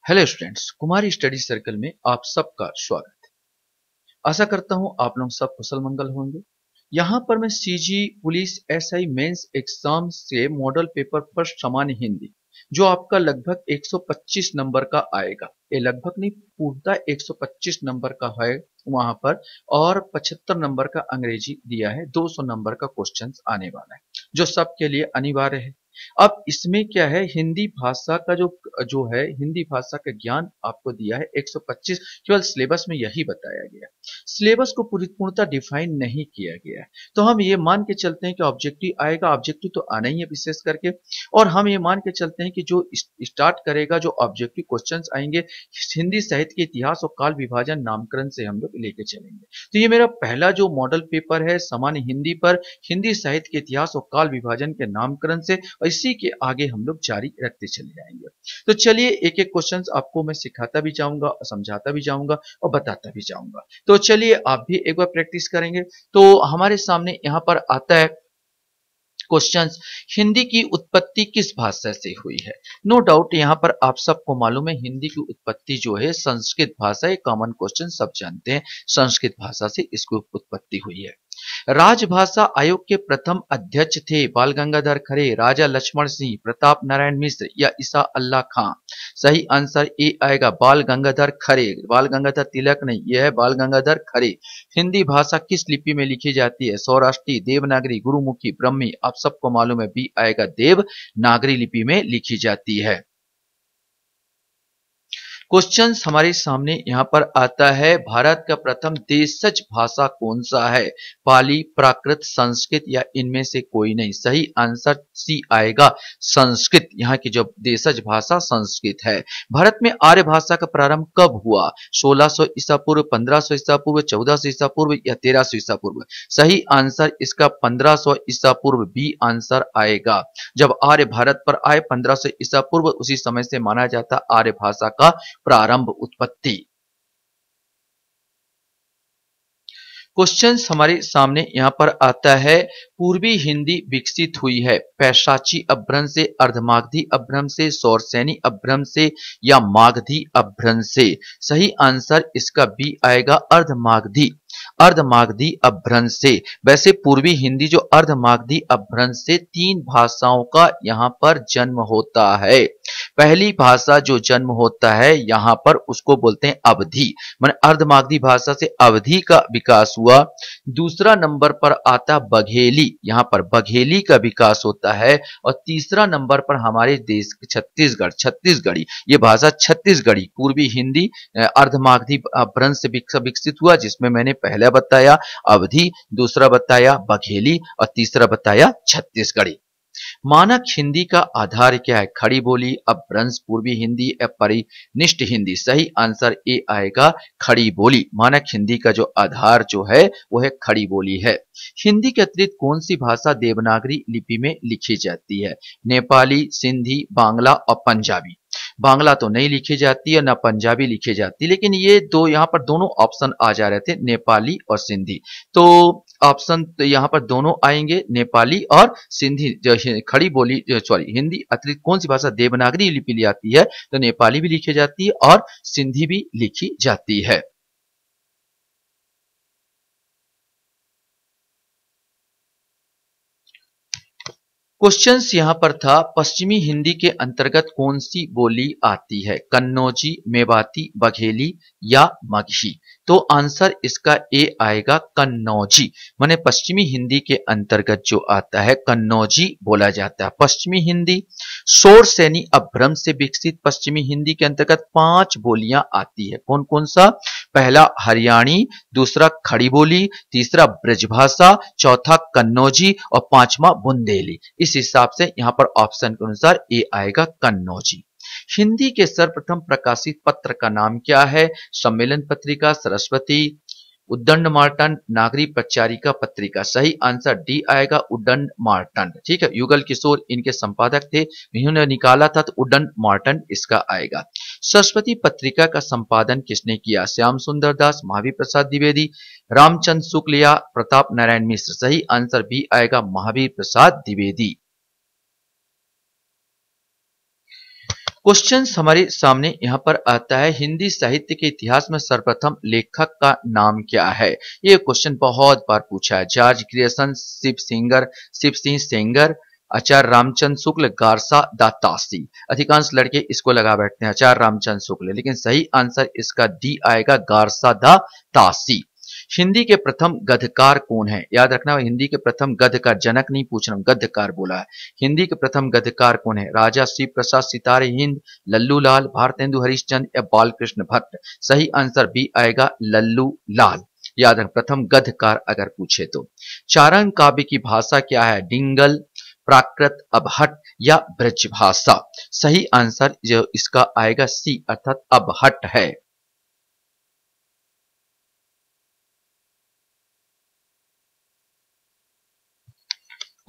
Hello students, कुमारी study circle में आप सबका स्वागत है। आशा करता हूं आप लोग सब कुशल मंगल होंगे। यहां पर मैं CG police SI mains exam से मॉडल पेपर पर सामान्य हिंदी जो आपका लगभग 125 नंबर का आएगा, ये लगभग नहीं पूर्णतः 125 नंबर का है वहां पर, और 75 नंबर का अंग्रेजी दिया है। 200 नंबर का क्वेश्चन आने वाला है जो सबके लिए अनिवार्य है। अब इसमें क्या है, हिंदी भाषा का जो जो है हिंदी भाषा का ज्ञान आपको दिया है 125, केवल सिलेबस में यही बताया गया। सिलेबस को पूरी पूर्णतः डिफाइन नहीं किया गया है, तो हम ये मान के चलते हैं कि ऑब्जेक्टिव आएगा। ऑब्जेक्टिव तो आना ही है विशेष करके, और हम ये मान के चलते हैं कि जो स्टार्ट करेगा, जो ऑब्जेक्टिव क्वेश्चंस आएंगे हिंदी साहित्य के इतिहास और काल विभाजन नामकरण से हम लोग लेके चलेंगे। तो ये मेरा पहला जो मॉडल पेपर है सामान्य हिंदी पर, हिंदी साहित्य के इतिहास और काल विभाजन के नामकरण से, और इसी के आगे हम लोग जारी रखते चले जाएंगे। तो चलिए एक एक क्वेश्चन आपको मैं सिखाता भी जाऊंगा, समझाता भी जाऊंगा और बताता भी जाऊंगा। तो चलिए आप भी एक बार प्रैक्टिस करेंगे। तो हमारे सामने यहाँ पर आता है क्वेश्चंस, हिंदी की उत्पत्ति किस भाषा से हुई है। नो डाउट यहाँ पर आप सबको मालूम है हिंदी की उत्पत्ति जो है संस्कृत भाषा, एक कॉमन क्वेश्चन सब जानते हैं, संस्कृत भाषा से इसकी उत्पत्ति हुई है। राजभाषा आयोग के प्रथम अध्यक्ष थे बाल गंगाधर खरे, राजा लक्ष्मण सिंह, प्रताप नारायण मिश्र या ईसा अल्लाह खां। सही आंसर ए आएगा बाल गंगाधर खरे, बाल गंगाधर तिलक नहीं, यह है बाल गंगाधर खरे। हिंदी भाषा किस लिपि में लिखी जाती है, सौराष्ट्री, देवनागरी, गुरुमुखी, ब्रह्मी। आप सबको मालूम है बी आएगा देवनागरी लिपि में लिखी जाती है। क्वेश्चन हमारे सामने यहाँ पर आता है, भारत का प्रथम देशज भाषा कौन सा है, पाली, प्राकृत, संस्कृत या इनमें से कोई नहीं। सही आंसर सी आएगा संस्कृत, यहाँ की जो देशज भाषा संस्कृत है। भारत में आर्य भाषा का प्रारंभ कब हुआ, 1600 ईसा पूर्व, 1500 ईसा पूर्व, 1400 ईसा पूर्व या 1300 ईसा पूर्व। सही आंसर इसका 1500 ईसा पूर्व बी आंसर आएगा। जब आर्य भारत पर आए 1500 ईसा पूर्व, उसी समय से माना जाता आर्य भाषा का प्रारंभ, उत्पत्ति। क्वेश्चन हमारे सामने यहां पर आता है, पूर्वी हिंदी विकसित हुई है पैशाची अपभ्रंश से, अर्धमागधी अपभ्रंश से, सौरसैनी अपभ्रंश से या मागधी अपभ्रंश से। सही आंसर इसका बी आएगा अर्धमागधी, अर्धमागधी अपभ्रंश से। वैसे पूर्वी हिंदी जो अर्धमागधी अपभ्रंश से, 3 भाषाओं का यहां पर जन्म होता है। पहली भाषा जो जन्म होता है यहां पर उसको बोलते हैं अवधी, माने अर्धमागधी भाषा से अवधी का विकास हुआ। दूसरा नंबर पर आता बघेली, यहां पर बघेली का विकास होता है। और तीसरा नंबर पर हमारे देश छत्तीसगढ़, छत्तीसगढ़ी, ये भाषा छत्तीसगढ़ी पूर्वी हिंदी अर्धमागधी अपभ्रंश से विकसित हुआ, जिसमें मैंने पहला बताया अवधी, दूसरा बताया बघेली और तीसरा बताया छत्तीसगढ़ी। मानक हिंदी का आधार क्या है, खड़ी बोली, अपभ्रंश, पूर्वी हिंदी या परिनिष्ठ हिंदी। सही आंसर ए आएगा खड़ी बोली। मानक हिंदी का जो आधार जो है वो है खड़ी बोली है। हिंदी के अतिरिक्त कौन सी भाषा देवनागरी लिपि में लिखी जाती है, नेपाली, सिंधी, बांग्ला और पंजाबी। बांग्ला तो नहीं लिखी जाती है, ना पंजाबी लिखी जाती, लेकिन ये दो यहाँ पर दोनों ऑप्शन आ जा रहे थे, नेपाली और सिंधी। तो ऑप्शन तो यहाँ पर दोनों आएंगे, नेपाली और सिंधी। जो खड़ी बोली सॉरी हिंदी अतिरिक्त कौन सी भाषा देवनागरी लिपि ली आती है, तो नेपाली भी लिखी जाती है और सिंधी भी लिखी जाती है। क्वेश्चंस यहां पर था, पश्चिमी हिंदी के अंतर्गत कौन सी बोली आती है, कन्नौजी, मेवाती, बघेली या मगही। तो आंसर इसका ए आएगा कन्नौजी, माने पश्चिमी हिंदी के अंतर्गत जो आता है कन्नौजी बोला जाता है पश्चिमी हिंदी। सौरसैनी अपभ्रंश से विकसित पश्चिमी हिंदी के अंतर्गत 5 बोलियां आती है, कौन कौन सा, पहला हरियाणी, दूसरा खड़ी बोली, तीसरा ब्रजभाषा, चौथा कन्नौजी और पांचवा बुंदेली। इस हिसाब से यहां पर ऑप्शन के अनुसार ए आएगा कन्नौजी। हिंदी के सर्वप्रथम प्रकाशित पत्र का नाम क्या है, सम्मेलन पत्रिका, सरस्वती, उद्दंड मार्तंड, नागरी प्रचारिका पत्रिका। सही आंसर डी आएगा उद्दंड मार्तंड। ठीक है, युगल किशोर इनके संपादक थे, इन्होंने निकाला था, तो उद्दंड मार्तंड इसका आएगा। सरस्वती पत्रिका का संपादन किसने किया, श्याम सुंदर दास, महावीर प्रसाद द्विवेदी, रामचंद्र शुक्ल या प्रताप नारायण मिश्र। सही आंसर बी आएगा महावीर प्रसाद द्विवेदी। क्वेश्चन हमारे सामने यहाँ पर आता है, हिंदी साहित्य के इतिहास में सर्वप्रथम लेखक का नाम क्या है। ये क्वेश्चन बहुत बार पूछा है। जॉर्ज ग्रियर्सन, शिव सिंह सेंगर, आचार्य रामचंद्र शुक्ल, गारसा दा तासी। अधिकांश लड़के इसको लगा बैठते हैं आचार्य रामचंद्र शुक्ल, लेकिन सही आंसर इसका डी आएगा, गारसा दा तासी। हिंदी के प्रथम गद्यकार कौन है। याद रखना, हिंदी के प्रथम गद्य का जनक नहीं पूछ रहा हूं, गद्यकार बोला है। हिंदी के प्रथम गद्यकार कौन है। राजा शिव प्रसाद, सितारे हिंद, लल्लू लाल, भारतेंदु हरिश्चंद्र या बालकृष्ण भट्ट। सही आंसर बी आएगा, लल्लू लाल। याद रख, प्रथम गद्यकार अगर पूछे तो। चारण काव्य की भाषा क्या है। डिंगल, प्राकृत, अबहट या ब्रजभाषा। सही आंसर जो इसका आएगा सी अर्थात अबहट है।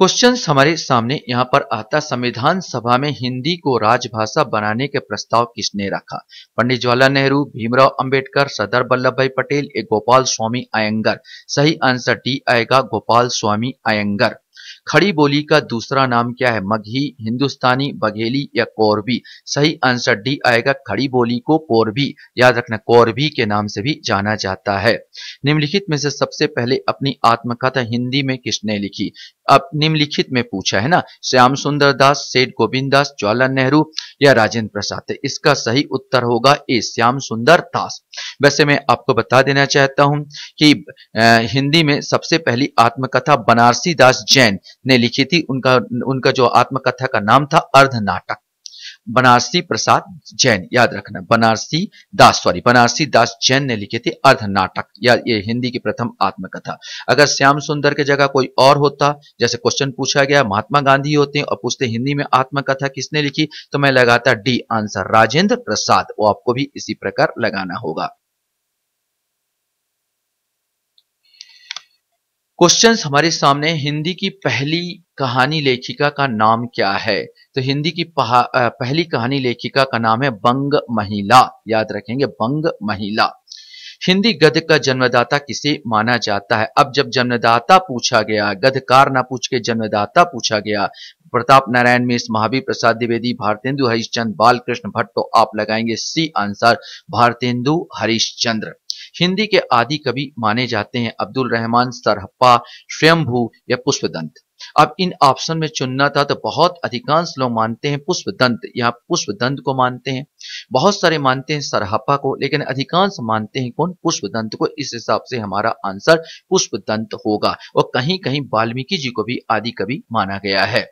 क्वेश्चन हमारे सामने यहाँ पर आता, संविधान सभा में हिंदी को राजभाषा बनाने के प्रस्ताव किसने रखा। पंडित जवाहरलाल नेहरू, भीमराव अंबेडकर, सरदार वल्लभ भाई पटेल, एक गोपाल स्वामी अयंगर। सही आंसर डी आएगा, गोपाल स्वामी अयंगर। खड़ी बोली का दूसरा नाम क्या है। मगही, हिंदुस्तानी, बघेली या कोरबी। सही आंसर डी आएगा, खड़ी बोली को कोरबी। याद रखना, कोरबी के नाम से भी जाना जाता है। निम्नलिखित में से सबसे पहले अपनी आत्मकथा हिंदी में किसने लिखी। अब निम्नलिखित में पूछा है ना, श्याम सुंदर दास, सेठ गोविंद दास, जवाहरलाल नेहरू या राजेंद्र प्रसाद। तो इसका सही उत्तर होगा ए, श्याम सुंदर दास। वैसे मैं आपको बता देना चाहता हूं कि हिंदी में सबसे पहली आत्मकथा बनारसी दास जैन ने लिखी थी। उनका जो आत्मकथा का नाम था अर्धनाटक। बनारसी प्रसाद जैन, याद रखना, बनारसी दास जैन ने लिखे थे अर्धनाटक, या ये हिंदी की प्रथम आत्मकथा। अगर श्याम सुंदर की जगह कोई और होता, जैसे क्वेश्चन पूछा गया महात्मा गांधी होते और पूछते हिंदी में आत्मकथा किसने लिखी, तो मैं लगाता डी आंसर, राजेंद्र प्रसाद। वो आपको भी इसी प्रकार लगाना होगा। क्वेश्चन हमारे सामने, हिंदी की पहली कहानी लेखिका का नाम क्या है। तो हिंदी की पहली कहानी लेखिका का नाम है बंग महिला। याद रखेंगे, बंग महिला। हिंदी गद्य का जन्मदाता किसे माना जाता है। अब जब जन्मदाता पूछा गया, गद्यकार ना पूछ के जन्मदाता पूछा गया, प्रताप नारायण मिश्र, महावीर प्रसाद द्विवेदी, भारतेंदु हरिश्चंद्र, बालकृष्ण भट्ट, तो आप लगाएंगे सी आंसर, भारतेंदु हरिश्चंद्र। हिंदी के आदि कवि माने जाते हैं अब्दुल रहमान, सरहप्पा, स्वयंभू या पुष्पदंत। अब इन ऑप्शन में चुनना था, तो बहुत अधिकांश लोग मानते हैं पुष्पदंत, यहाँ पुष्पदंत को मानते हैं। बहुत सारे मानते हैं सरहप्पा को, लेकिन अधिकांश मानते हैं कौन, पुष्पदंत को। इस हिसाब से हमारा आंसर पुष्पदंत होगा। और कहीं कहीं वाल्मीकि जी को भी आदि कवि माना गया है।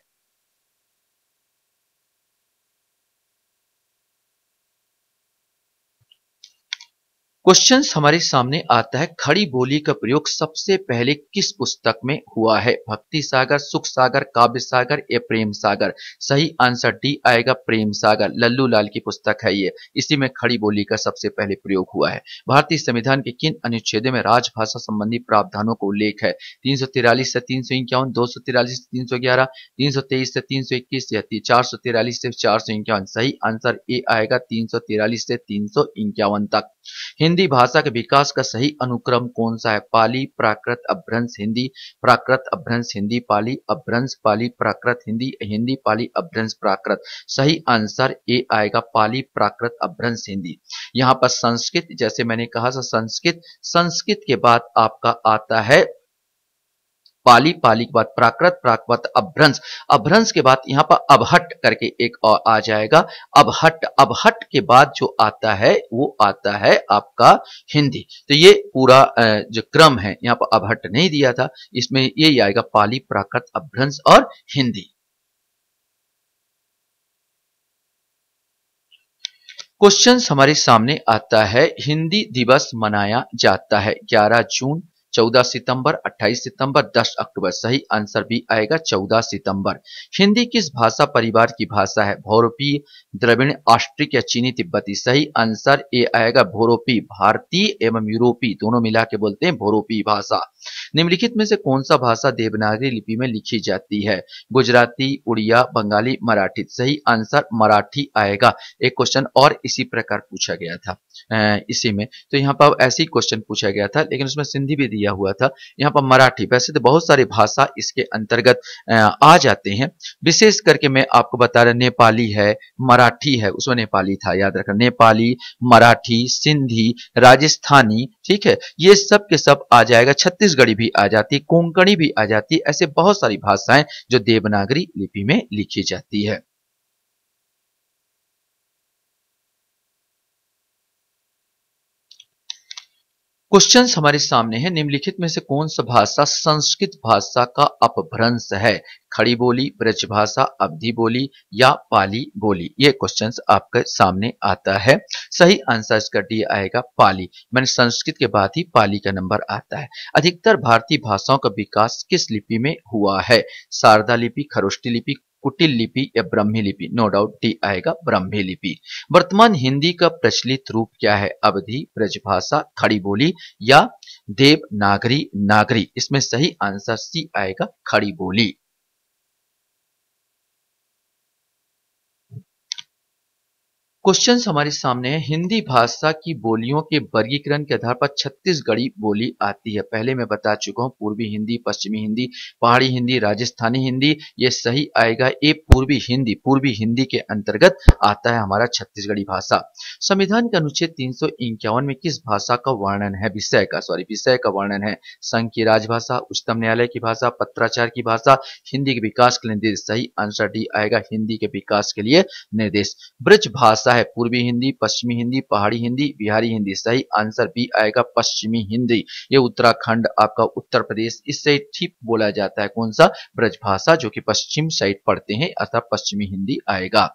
क्वेश्चन हमारे सामने आता है, खड़ी बोली का प्रयोग सबसे पहले किस पुस्तक में हुआ है। भक्ति सागर, सुख सागर, काव्य सागर या प्रेम सागर। सही आंसर डी आएगा, प्रेम सागर। लल्लू लाल की पुस्तक है ये, इसी में खड़ी बोली का सबसे पहले प्रयोग हुआ है। भारतीय संविधान के किन अनुच्छेदों में राजभाषा संबंधी प्रावधानों का उल्लेख है। 343 से 351, 243 से 311, 323 से 321 या 443 से 451। सही आंसर ए आएगा, 343 से 351 तक। हिंदी भाषा के विकास का सही अनुक्रम कौन सा है। पाली, प्राकृत, अपभ्रंश, हिंदी, प्राकृत, अपभ्रंश, हिंदी, पाली, अपभ्रंश, पाली, प्राकृत, हिंदी, हिंदी, पाली, अपभ्रंश, प्राकृत। सही आंसर ए आएगा, पाली, प्राकृत, अपभ्रंश, हिंदी। यहाँ पर संस्कृत, जैसे मैंने कहा था, संस्कृत के बाद आपका आता है पाली, पाली के बाद प्राकृत, प्राकृत अपभ्रंश, अपभ्रंश के बाद यहाँ पर अबहट करके एक और आ जाएगा। अबहट, अबहट के बाद जो आता है वो आता है आपका हिंदी। तो ये पूरा जो क्रम है, यहाँ पर अबहट नहीं दिया था, इसमें ये आएगा पाली, प्राकृत, अपभ्रंश और हिंदी। क्वेश्चन हमारे सामने आता है, हिंदी दिवस मनाया जाता है 11 जून, 14 सितंबर, 28 सितंबर, 10 अक्टूबर। सही आंसर भी आएगा 14 सितंबर। हिंदी किस भाषा परिवार की भाषा है। भोरोपी, द्रविड़, ऑस्ट्रिक या चीनी तिब्बती। सही आंसर ए आएगा, भोरोपी। भारतीय एवं यूरोपी दोनों मिला के बोलते हैं भोरोपी भाषा। निम्नलिखित में से कौन सा भाषा देवनागरी लिपि में लिखी जाती है। गुजराती, उड़िया, बंगाली, मराठी। सही आंसर मराठी आएगा। एक क्वेश्चन और इसी प्रकार पूछा गया था इसी में, तो यहाँ पर ऐसे ही क्वेश्चन पूछा गया था, लेकिन उसमें सिंधी भी दिया दिया हुआ था। यहाँ पर मराठी, वैसे तो बहुत सारी भाषा इसके अंतर्गत आ जाते हैं। विशेष करके मैं आपको बता रहा, नेपाली है, मराठी है, उसमें नेपाली था, याद रखना, नेपाली, मराठी, सिंधी, राजस्थानी, ठीक है, ये सब के सब आ जाएगा। छत्तीसगढ़ी भी आ जाती, कोंकणी भी आ जाती, ऐसे बहुत सारी भाषाएं जो देवनागरी लिपि में लिखी जाती है। क्वेश्चंस हमारे सामने है, निम्नलिखित में से कौन सा भाषा संस्कृत भाषा का अपभ्रंश है? खड़ी बोली, ब्रज भाषा, अवधी बोली या पाली बोली? ये क्वेश्चंस आपके सामने आता है। सही आंसर इसका डी आएगा, पाली। मैंने संस्कृत के बाद ही पाली का नंबर आता है। अधिकतर भारतीय भाषाओं का विकास किस लिपि में हुआ है? शारदा लिपि, खरोष्ठी लिपि, कुटिल लिपि या ब्रह्मी लिपि? नो डाउट डी आएगा, ब्रह्मी लिपि। वर्तमान हिंदी का प्रचलित रूप क्या है? अवधी, ब्रजभाषा, खड़ी बोली या देवनागरी नागरी? इसमें सही आंसर सी आएगा, खड़ी बोली। क्वेश्चन हमारे सामने है, हिंदी भाषा की बोलियों के वर्गीकरण के आधार पर छत्तीसगढ़ी बोली आती है। पहले मैं बता चुका हूं, पूर्वी हिंदी, पश्चिमी हिंदी, पहाड़ी हिंदी, राजस्थानी हिंदी। ये सही आएगा, ये पूर्वी हिंदी के अंतर्गत आता है हमारा छत्तीसगढ़ी भाषा। संविधान के अनुच्छेद 351 में किस भाषा का वर्णन है? विषय का वर्णन है। संघ की राजभाषा, उच्चतम न्यायालय की भाषा, पत्राचार की भाषा, हिंदी के विकास के लिए निर्देश? सही आंसर डी आएगा, हिंदी के विकास के लिए निर्देश। ब्रज भाषा है पूर्वी हिंदी, पश्चिमी हिंदी, पहाड़ी हिंदी, बिहारी हिंदी? सही आंसर बी आएगा, पश्चिमी हिंदी। ये उत्तराखंड, आपका उत्तर प्रदेश, इससे ठीक बोला जाता है। कौन सा? ब्रजभाषा, जो कि पश्चिम साइड पड़ते हैं, अर्थात पश्चिमी हिंदी आएगा।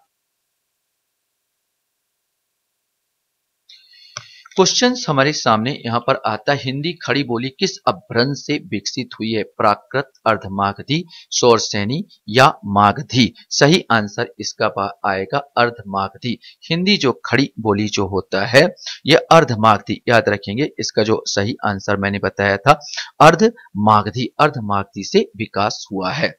क्वेश्चन हमारे सामने यहां पर आता है, हिंदी खड़ी बोली किस अपभ्रंश से विकसित हुई है? प्राकृत, अर्धमागधी, शौरसेनी या मागधी? सही आंसर इसका आएगा, अर्धमागधी। हिंदी जो खड़ी बोली जो होता है, यह अर्धमागधी, याद रखेंगे। इसका जो सही आंसर मैंने बताया था, अर्धमागधी से विकास हुआ है।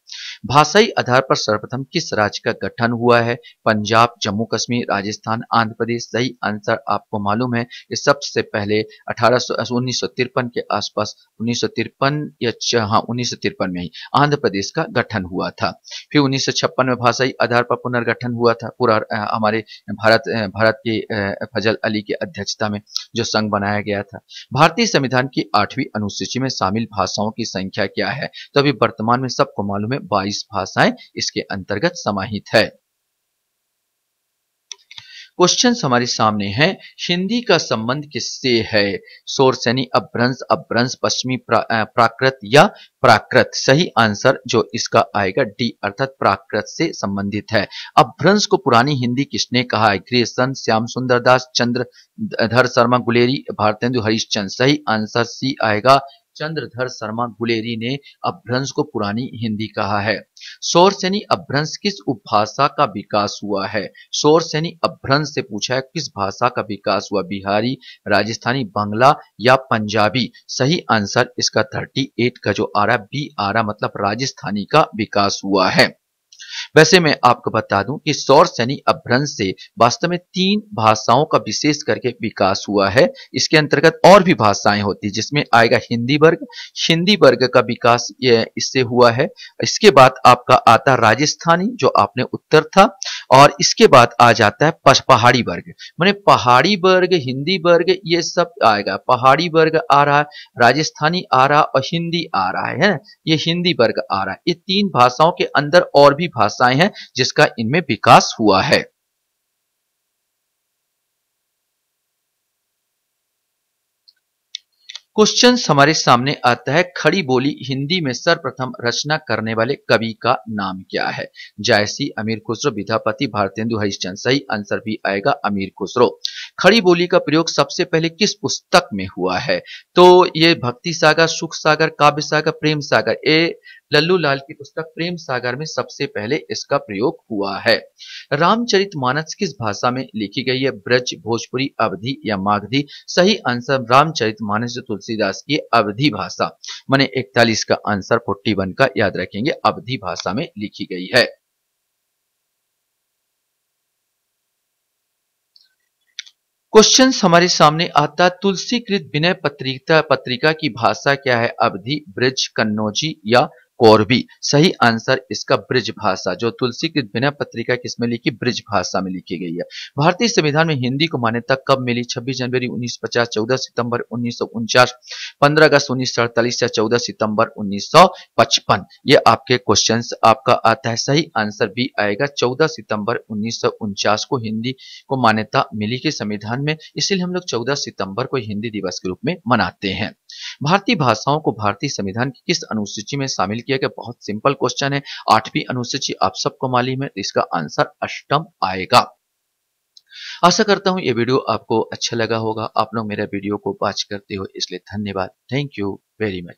भाषाई आधार पर सर्वप्रथम किस राज्य का गठन हुआ है? पंजाब, जम्मू कश्मीर, राजस्थान, आंध्र प्रदेश? सही आंसर आपको मालूम है, सबसे पहले 1953 के आसपास, 1953 या हाँ 1953 में ही आंध्र प्रदेश का गठन हुआ था। फिर 1956 में भाषाई आधार पर पुनर्गठन हुआ था, पूरा हमारे भारत के फजल अली की अध्यक्षता में जो संघ बनाया गया था। भारतीय संविधान की 8वीं अनुसूची में शामिल भाषाओं की संख्या क्या है? तो अभी वर्तमान में सबको मालूम है 22 भाषाएं इसके अंतर्गत समाहित है। क्वेश्चन हमारे सामने है, हिंदी का संबंध किससे है? शौरसेनी, अपभ्रंश, अपभ्रंश, पश्चिमी प्राकृत या प्राकृत? सही आंसर जो इसका आएगा डी, अर्थात प्राकृत से संबंधित है। अपभ्रंश को पुरानी हिंदी किसने कहा है? ग्रेसन, श्याम सुंदर दास, चंद्रधर शर्मा गुलेरी, भारतेंदु हरिश्चंद्र? सही आंसर सी आएगा, चंद्रधर शर्मा गुलेरी ने अपभ्रंश को पुरानी हिंदी कहा है। शौरसेनी अपभ्रंश किस उपभाषा का विकास हुआ है? शौरसेनी अपभ्रंश से पूछा है किस भाषा का विकास हुआ? बिहारी, राजस्थानी, बांग्ला या पंजाबी? सही आंसर इसका 38 का जो आ रहा है, बी आ रहा, मतलब राजस्थानी का विकास हुआ है। वैसे मैं आपको बता दूं कि शौरसेनी अपभ्रंश से वास्तव में 3 भाषाओं का विशेष करके विकास हुआ है। इसके अंतर्गत और भी भाषाएं होती, जिसमें आएगा हिंदी वर्ग का विकास इससे हुआ है। इसके बाद आपका आता राजस्थानी, जो आपने उत्तर था, और इसके बाद आ जाता है पहाड़ी वर्ग। माने पहाड़ी वर्ग, हिंदी वर्ग, ये सब आएगा। पहाड़ी वर्ग आ रहा है, राजस्थानी आ रहा और हिंदी आ रहा है। ये हिंदी वर्ग आ रहा है। ये 3 भाषाओं के अंदर और भी भाषाएं हैं जिसका इनमें विकास हुआ है। क्वेश्चन हमारे सामने आता है, खड़ी बोली हिंदी में सर्वप्रथम रचना करने वाले कवि का नाम क्या है? जायसी, अमीर खुसरो, विद्यापति, भारतेंदु हरिश्चंद्र? सही आंसर भी आएगा, अमीर खुसरो। खड़ी बोली का प्रयोग सबसे पहले किस पुस्तक में हुआ है? तो ये भक्ति सागर, सुख सागर, काव्य सागर, प्रेम सागर? ये लल्लू लाल की पुस्तक प्रेम सागर में सबसे पहले इसका प्रयोग हुआ है। रामचरितमानस किस भाषा में लिखी गई है? ब्रज, भोजपुरी, अवधी या मागधी? सही आंसर रामचरितमानस जो तुलसीदास की अवधी भाषा, माने 41 का आंसर 41 का याद रखेंगे, अवधी भाषा में लिखी गई है। क्वेश्चन हमारे सामने आता, तुलसीकृत विनय पत्रिका पत्रिका की भाषा क्या है? अवधी, ब्रज, कन्नौजी या कोरबी? सही आंसर इसका ब्रज भाषा। जो तुलसीकृत विनय पत्रिका किसमें लिखी? ब्रज भाषा में लिखी गई है। भारतीय संविधान में हिंदी को मान्यता कब मिली? 26 जनवरी 1950, 14 सितंबर 1949, 15 अगस्त 1948 या 14 सितंबर 1955? ये आपके क्वेश्चंस आपका आता है। सही आंसर बी आएगा, 14 सितंबर 1949 को हिंदी को मान्यता मिली के संविधान में, इसीलिए हम लोग 14 सितंबर को हिंदी दिवस के रूप में मनाते हैं। भारतीय भाषाओं को भारतीय संविधान की किस अनुसूची में शामिल किया गया? बहुत सिंपल क्वेश्चन है, 8वीं अनुसूची आप सबको मालूम है, तो इसका आंसर अष्टम आएगा। आशा करता हूं ये वीडियो आपको अच्छा लगा होगा। आप लोग मेरा वीडियो को वॉच करते हो इसलिए धन्यवाद। Thank you very much.